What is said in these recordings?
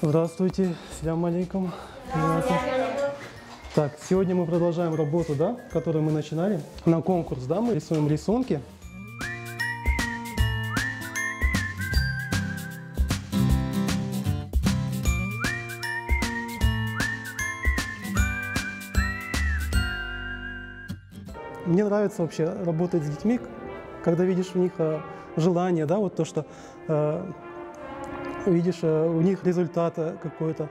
Здравствуйте, салям алейкум. Так, сегодня мы продолжаем работу, да, которую мы начинали на конкурс, да, мы рисуем рисунки. Мне нравится вообще работать с детьми, когда видишь в них желание, да, вот то, что видишь у них результат какой-то,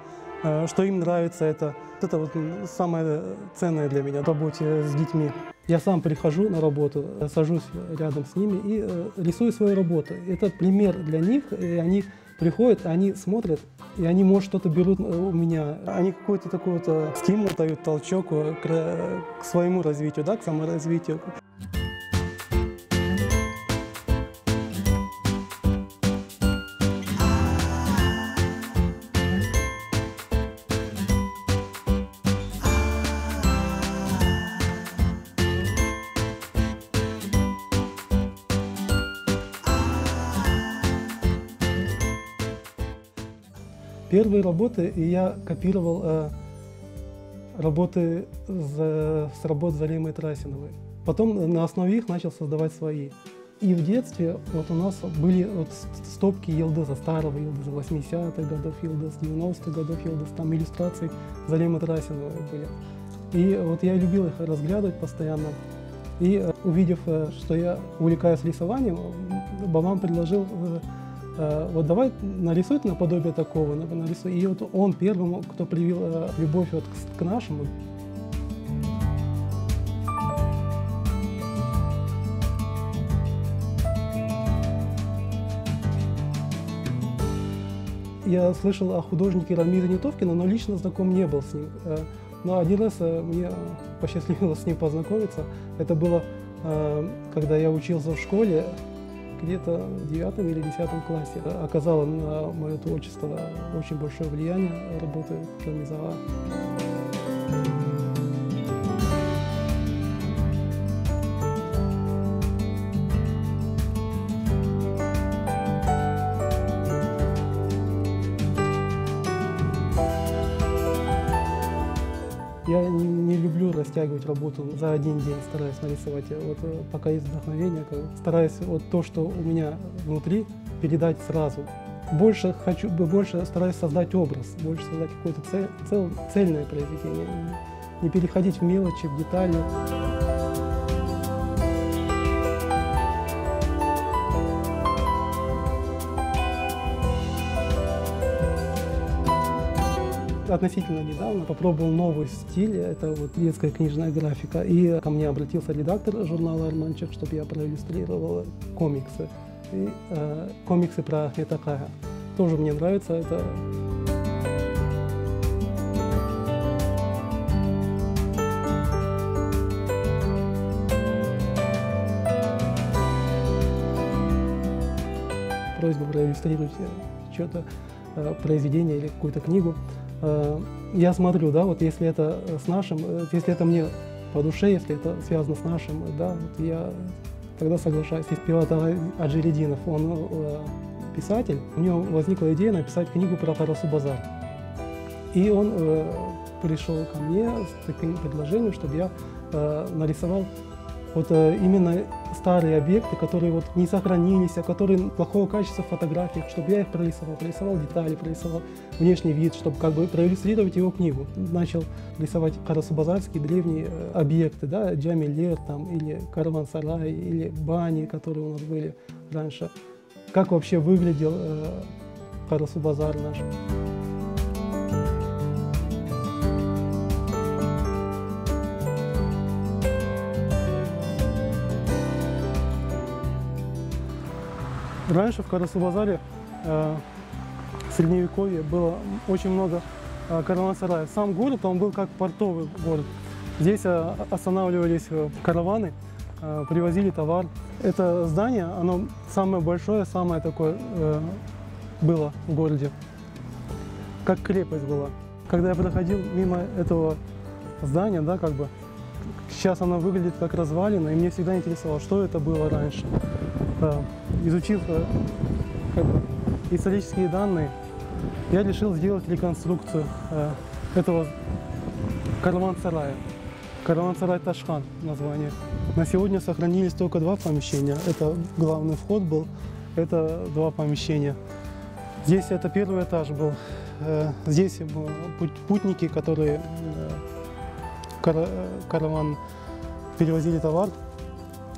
что им нравится это. Это вот самое ценное для меня в работе с детьми. Я сам прихожу на работу, сажусь рядом с ними и рисую свою работу. Это пример для них, и они приходят, они смотрят, и они, может, что-то берут у меня. Они какой-то такой вот стимул дают, толчок к своему развитию, да, к саморазвитию. Первые работы я копировал работы с работ Заремы Трасиновой. Потом на основе их начал создавать свои. И в детстве вот у нас были вот стопки Йылдыза, старого Йылдыза, 80-х годов Йылдыз, 90-х годов Йылдыз, там иллюстрации Заремы Трасиновой были. И вот я любил их разглядывать постоянно. И увидев, что я увлекаюсь рисованием, Бабам предложил: вот давай нарисуй наподобие такого, нарисуй. И вот он первым, кто привил любовь вот к нашему. Я слышал о художнике Рамизе Нетовкина, но лично знаком не был с ним. Но один раз мне посчастливилось с ним познакомиться. Это было, когда я учился в школе, где-то в 9 или 10 классе. Оказало на мое творчество очень большое влияние работы Рамиза. Я не люблю растягивать работу за один день, стараюсь нарисовать. Вот пока есть вдохновение, стараюсь вот то, что у меня внутри, передать сразу. Больше стараюсь создать образ, больше создать какое-то цельное произведение, не переходить в мелочи, в детали. Относительно недавно попробовал новый стиль, это вот детская книжная графика, и ко мне обратился редактор журнала «Арманчик», чтобы я проиллюстрировал комиксы. И комиксы про Ахмета Акая. Тоже мне нравится это. Просьба проиллюстрировать что-то, произведение или какую-то книгу. Я смотрю, да, вот если это с нашим, если это мне по душе, если это связано с нашим, да, вот я тогда соглашаюсь. Есть Пилат Аджиридинов, он писатель, у него возникла идея написать книгу про Карасу-Базар. И он пришел ко мне с таким предложением, чтобы я нарисовал вот именно старые объекты, которые вот не сохранились, а которые плохого качества фотографий, чтобы я их прорисовал детали, прорисовал внешний вид, чтобы как бы проиллюстрировать его книгу. Начал рисовать карасу-базарские древние объекты, да, Джами-Лер там, или караван-сарай, или бани, которые у нас были раньше. Как вообще выглядел Карасу-Базар наш. Раньше в Карасу-Базаре в Средневековье было очень много караван-сараев. Сам город, он был как портовый город. Здесь останавливались караваны, привозили товар. Это здание, оно самое большое, самое такое было в городе, как крепость была. Когда я проходил мимо этого здания, да, как бы, сейчас оно выглядит как развалина, и мне всегда интересовало, что это было раньше. Изучив как бы исторические данные, я решил сделать реконструкцию этого караван-сарая. Караван-сарай Ташхан название. На сегодня сохранились только 2 помещения. Это главный вход был, это 2 помещения. Здесь это 1-й этаж был. Здесь путники, которые караван перевозили товар.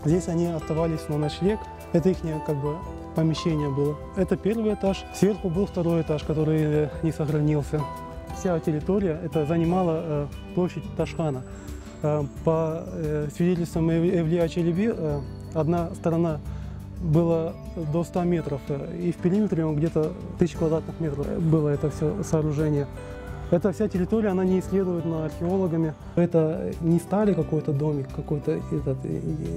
Здесь они оставались на ночлег. Это их как бы помещение было. Это 1-й этаж. Сверху был 2-й этаж, который не сохранился. Вся территория это занимала площадь Ташхана. По свидетельствам Эвлия Челеби, одна сторона была до 100 метров, и в периметре где-то 1000 квадратных метров было это все сооружение. Эта вся территория, она не исследована археологами. Это не старый какой-то домик, какой-то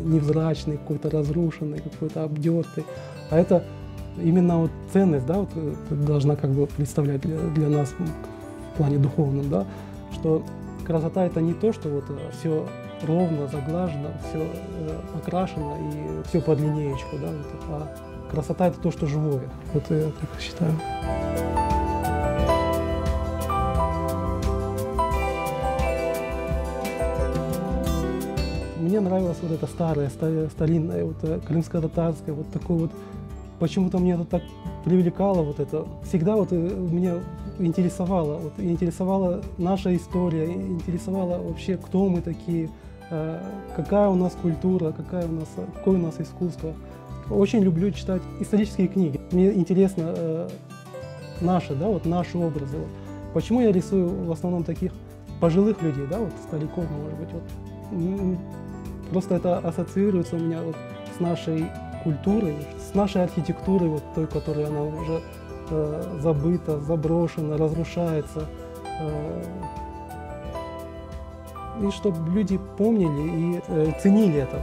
невзрачный, какой-то разрушенный, какой-то обдертый, а это именно вот ценность, да, вот, должна как бы представлять для нас в плане духовном, да, что красота это не то, что вот все ровно, заглажено, все окрашено и все под линеечку, да, вот, а красота это то, что живое. Вот я так считаю. Мне нравилось вот это старое, старинное, вот крымско-татарское, вот такое вот. Почему-то мне это так привлекало, вот это. Всегда вот меня интересовала наша история, интересовала вообще, кто мы такие, какая у нас культура, какое у нас искусство. Очень люблю читать исторические книги. Мне интересно наши, да, вот наши образы. Вот. Почему я рисую в основном таких пожилых людей, да, вот стариков, может быть, вот. Просто это ассоциируется у меня вот с нашей культурой, с нашей архитектурой, вот той, которая она уже забыта, заброшена, разрушается. И чтобы люди помнили и ценили это.